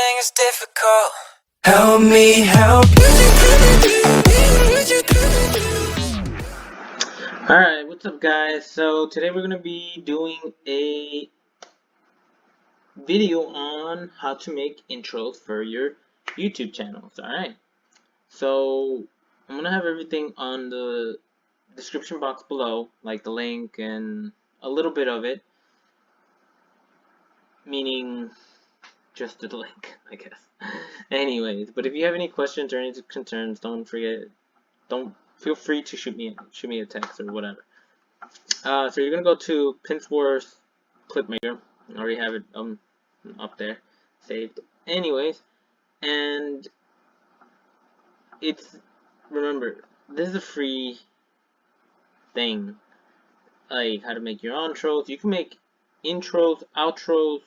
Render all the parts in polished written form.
everything is difficult. Help me help you. Alright, what's up guys? So today we're going to be doing a video on how to make intros for your YouTube channels. Alright, so I'm going to have everything on the description box below, like the link and a little bit of it, meaning just the link, I guess. Anyways, but if you have any questions or any concerns, don't feel free to shoot me a text or whatever. So you're gonna go to Pinterest Clipmaker. I already have it up there saved. Anyways, and remember, this is a free thing. Like how to make your intros. You can make intros, outros.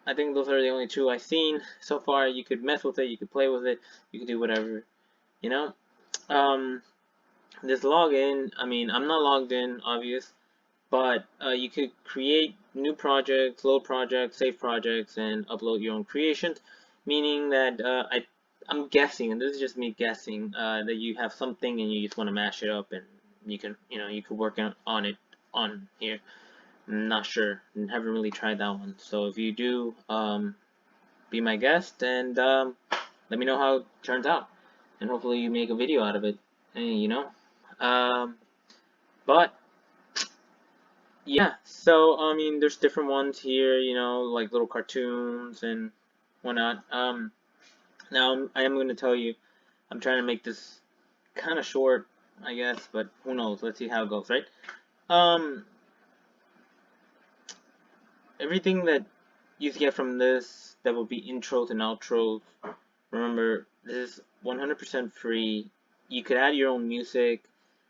I think those are the only two I've seen so far. You could mess with it. You could play with it. You could do whatever. You know. This login. I mean, I'm not logged in, obvious. But you could create new projects, load projects, save projects, and upload your own creations. Meaning that I'm guessing, and this is just me guessing, that you have something and you just want to mash it up, and you can work on it on here. I'm not sure, and haven't really tried that one. So if you do, be my guest and let me know how it turns out, and hopefully you make a video out of it. And, but. Yeah, so I mean, there's different ones here, like little cartoons and whatnot. Now I am going to tell you, I'm trying to make this kind of short, I guess, but who knows? Let's see how it goes, right? Everything that you get from this, that will be intros and outros. Remember, this is 100% free. You could add your own music.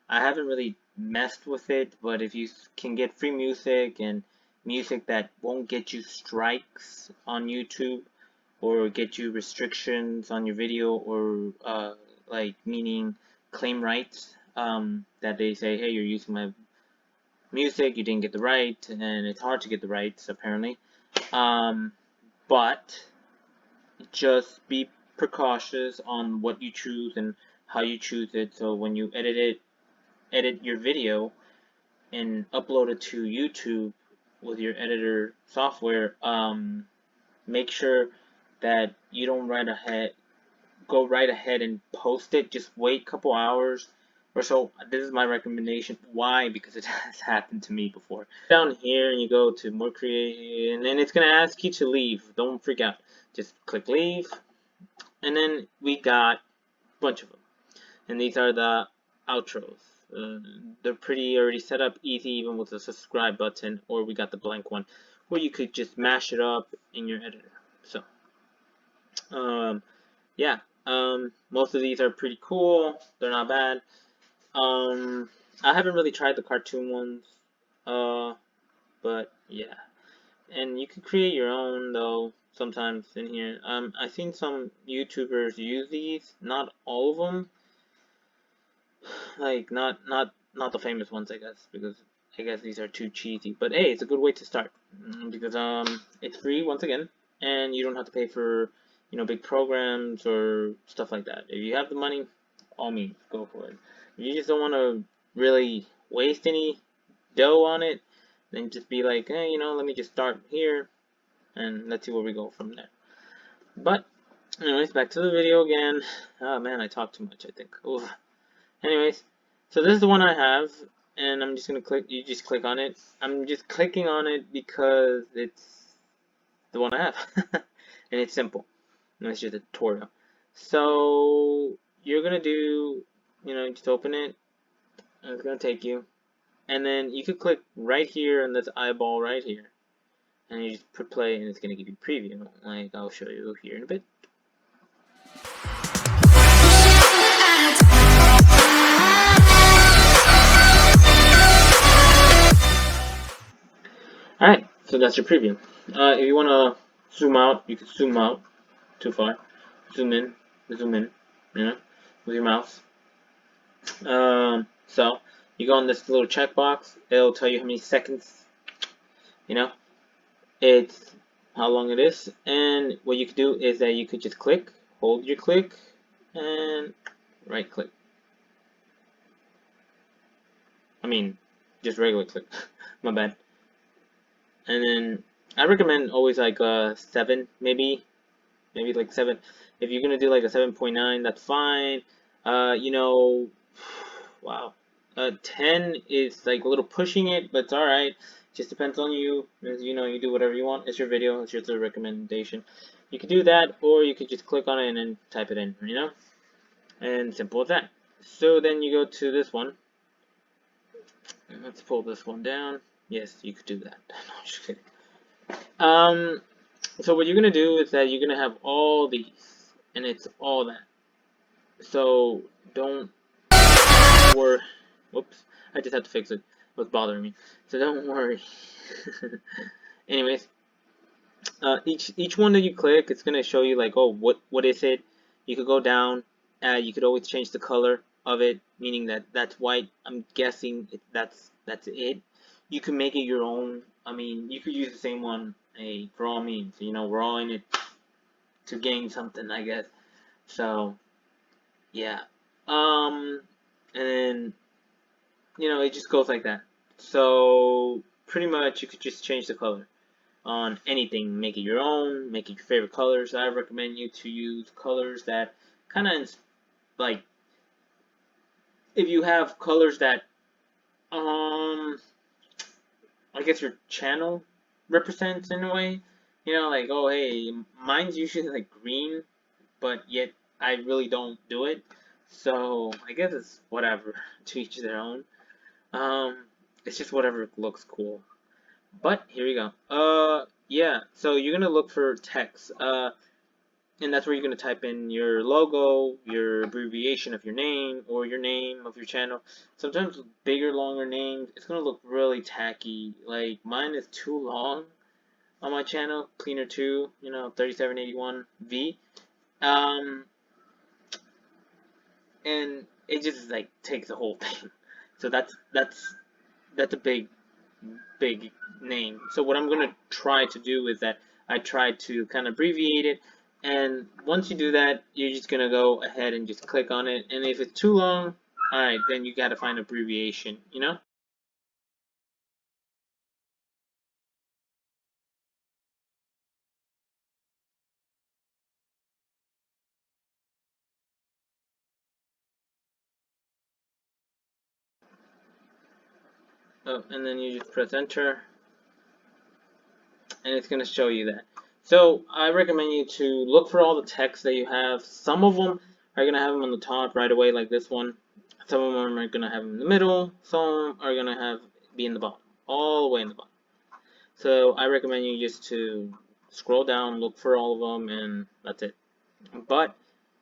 I haven't really messed with it, but if you can get free music and music that won't get you strikes on YouTube or get you restrictions on your video, or like meaning claim rights, that they say, hey, you're using my music, you didn't get the right, and it's hard to get the rights apparently, but just be precautious on what you choose and how you choose it. So when you edit your video and upload it to YouTube with your editor software, make sure that you don't go right ahead and post it. Just wait a couple hours or so. This is my recommendation. Why? Because it has happened to me before. Down here, and you go to more create, and then it's gonna ask you to leave. Don't freak out. Just click leave, and then we got a bunch of them, and these are the outros. They're pretty already set up, easy, even with the subscribe button, or we got the blank one where you could just mash it up in your editor. So yeah, most of these are pretty cool. They're not bad. I haven't really tried the cartoon ones, but yeah, and you can create your own though sometimes in here. I've seen some YouTubers use these, not all of them. Like not the famous ones, I guess, because I guess these are too cheesy. But hey, it's a good way to start, because it's free once again, and you don't have to pay for big programs or stuff like that. If you have the money, all means go for it. If you just don't want to really waste any dough on it, then just be like, hey, let me just start here, and let's see where we go from there. But anyways, back to the video again. Oh man, I talk too much, I think. Oof. Anyways, so this is the one I have, and I'm just gonna click. You just click on it. I'm just clicking on it because it's the one I have, and it's simple. And it's just a tutorial. So you're gonna do, just open it, and it's gonna take you, and then you could click right here on this eyeball right here, and you just put play, and it's gonna give you preview. Like I'll show you here in a bit. Alright, so that's your preview. If you want to zoom out, you can zoom out too far. Zoom in, with your mouse. So, you go on this little checkbox, it'll tell you how many seconds, it's how long it is. And what you could do is that you could just click, hold your click, and right click. I mean, just regular click. My bad. And then I recommend always like 7, maybe like 7. If you're gonna do like a 7.9, that's fine. You know, wow. 10 is like a little pushing it, but it's alright. Just depends on you. As you know, you do whatever you want. It's your video. It's just a recommendation. You could do that, or you could just click on it and then type it in. You know, and simple as that. So then you go to this one. Let's pull this one down. Yes, you could do that. No, I'm just kidding. So what you're gonna do is that you're gonna have all these, and it's all that. So don't worry. Whoops, I just had to fix it. It was bothering me. So don't worry. Anyways, each one that you click, it's gonna show you like, oh, what is it? You could go down. You could always change the color of it, meaning that that's white. I'm guessing that's it. You can make it your own. I mean, you could use the same one. Hey, for all means, you know, we're all in it to gain something, I guess. So, yeah. And then, you know, it just goes like that. So, pretty much, you could just change the color on anything. Make it your own, make it your favorite colors. I recommend you to use colors that kind of, like, if you have colors that, I guess your channel represents in a way. You know, like, oh, hey, mine's usually like green, but yet I really don't do it. So I guess it's whatever, to each their own. It's just whatever looks cool. But here we go. Yeah. So you're gonna look for text. And that's where you're gonna type in your logo, your abbreviation of your name, or your name of your channel. Sometimes with bigger, longer names, it's gonna look really tacky. Like mine is too long on my channel, Cleaner 2, you know, 3781V. Um, and it just like takes the whole thing. So that's a big name. So what I'm gonna try to do is that I try to kind of abbreviate it, and once you do that, you're just gonna go ahead and just click on it. And if it's too long, alright, then you gotta find abbreviation, you know? Oh, and then you just press enter, and it's gonna show you that. So I recommend you to look for all the text that you have. Some of them are gonna have them on the top right away, like this one. Some of them are gonna have them in the middle. Some are gonna have be in the bottom, all the way in the bottom. So I recommend you just to scroll down, look for all of them, and that's it. But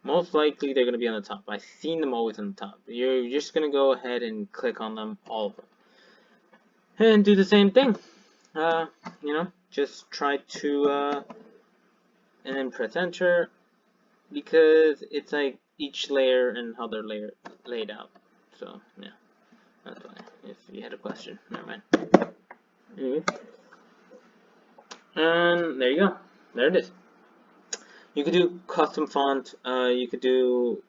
most likely they're gonna be on the top. I've seen them always on the top. You're just gonna go ahead and click on them, all of them, and do the same thing. You know, just try to and then press enter, because it's like each layer and how they're laid out. So yeah, that's why. If you had a question, never mind. Anyway, and there you go. There it is. You could do custom font. You could do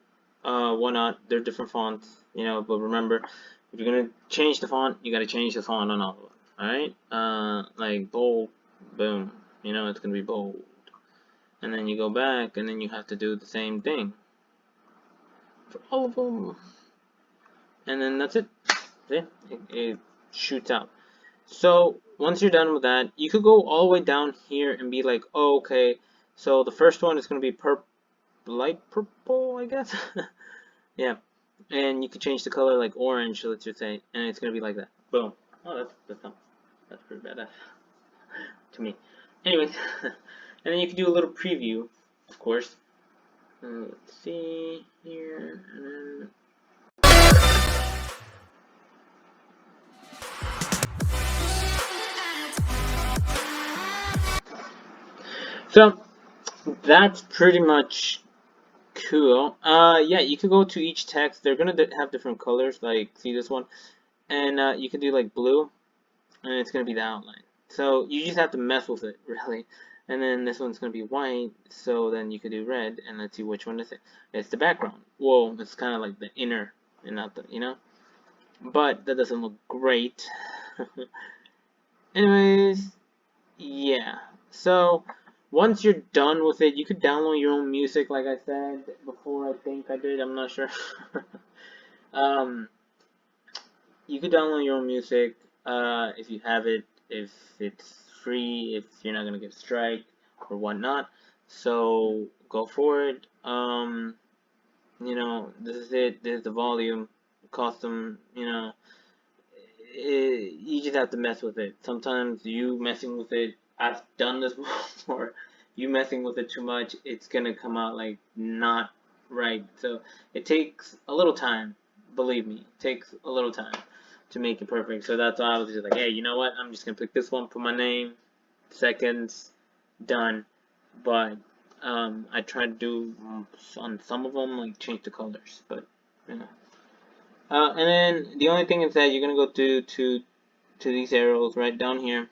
whatnot. They're different fonts, you know. But remember, if you're gonna change the font, you gotta change the font on all of them. All right. Like bold, boom. You know, it's gonna be bold. And then you go back, and then you have to do the same thing for all of them. And then that's it. See? It shoots out. So once you're done with that, you could go all the way down here and be like, oh, okay. So the first one is gonna be light purple, I guess. Yeah, and you can change the color like orange, let's just say, and it's gonna be like that. Boom. Oh, that's pretty badass to me. Anyways, and then you can do a little preview, of course. Let's see here, and then. So that's pretty much cool. Yeah, you could go to each text. They're gonna have different colors. Like, see this one, and you can do like blue, and it's gonna be the outline. So you just have to mess with it, really. and then this one's gonna be white, so then you could do red, and let's see which one is it. It's the background. Well, it's kind of like the inner and not the, but that doesn't look great. Anyways, yeah. So once you're done with it, you could download your own music, like I said before. I think I did. I'm not sure. um, you could download your own music if you have it, if it's free, if you're not gonna get a strike or whatnot. So go for it. This is it. This is the volume, custom. You just have to mess with it. Sometimes you messing with it. I've done this before. You messing with it too much, it's gonna come out like not right. So it takes a little time. Believe me, it takes a little time to make it perfect. So that's why I was just like, hey, you know what? I'm just gonna pick this one, put my name, seconds, done. But I tried to do on some of them like change the colors, but you know. And then the only thing is that you're gonna go to these arrows right down here,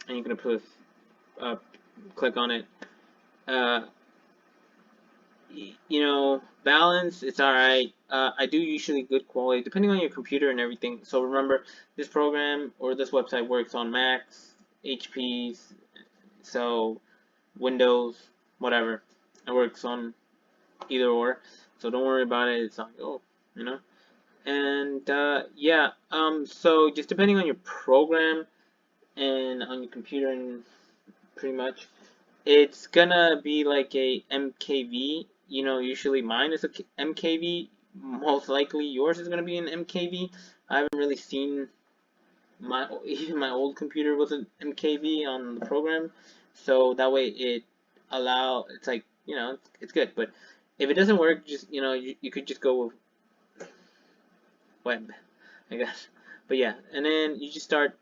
and you're gonna put click on it. Uh, balance, it's alright. I do usually good quality, depending on your computer and everything. So remember, this program or this website works on Macs, HPs, so Windows, whatever. It works on either or. So don't worry about it. It's like, oh, And yeah, so just depending on your program and on your computer and pretty much, it's gonna be like a MKV. Usually mine is a MKV. Most likely yours is gonna be an MKV. I haven't really seen even my old computer was an MKV on the program, so that way it's like it's good. But if it doesn't work, just you could just go with web, I guess. But yeah, and then you just start,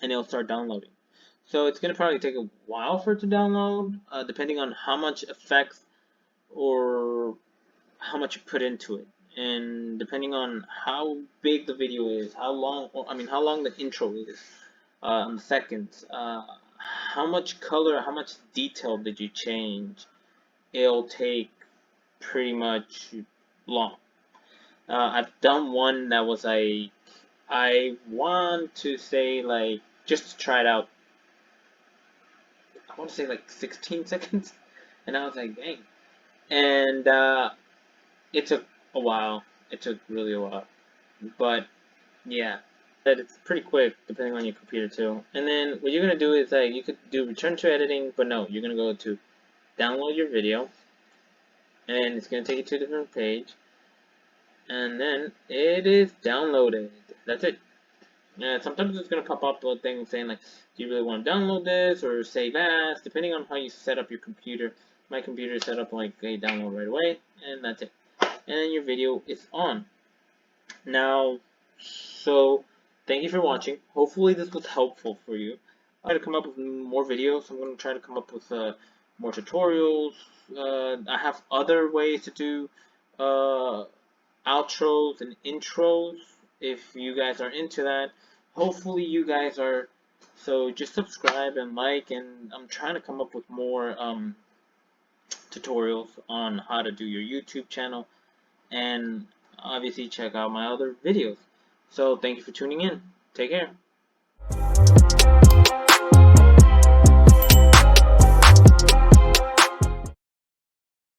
and it'll start downloading. So it's gonna probably take a while for it to download, depending on how much effects or how much you put into it, and depending on how big the video is, how long, or I mean, how long the intro is, seconds, how much color, how much detail did you change. It'll take pretty much long. I've done one that was like, I want to say like, just to try it out, I want to say like 16 seconds, and I was like, dang. And it took a while. It took really a while, but yeah, that it's pretty quick depending on your computer too. And then what you're gonna do is like you could do return to editing, but no, you're gonna go to download your video, and it's gonna take you to a different page, and then it is downloaded. That's it. Sometimes it's going to pop up a thing saying like, do you really want to download this or save as, depending on how you set up your computer. My computer is set up like a download right away, and that's it. And then your video is on. Now, so thank you for watching. Hopefully this was helpful for you. I'm going to come up with more videos. I'm going to try to come up with more tutorials. I have other ways to do outros and intros if you guys are into that. Hopefully you guys are. So just subscribe and like, and I'm trying to come up with more tutorials on how to do your YouTube channel, and obviously check out my other videos. So thank you for tuning in. Take care.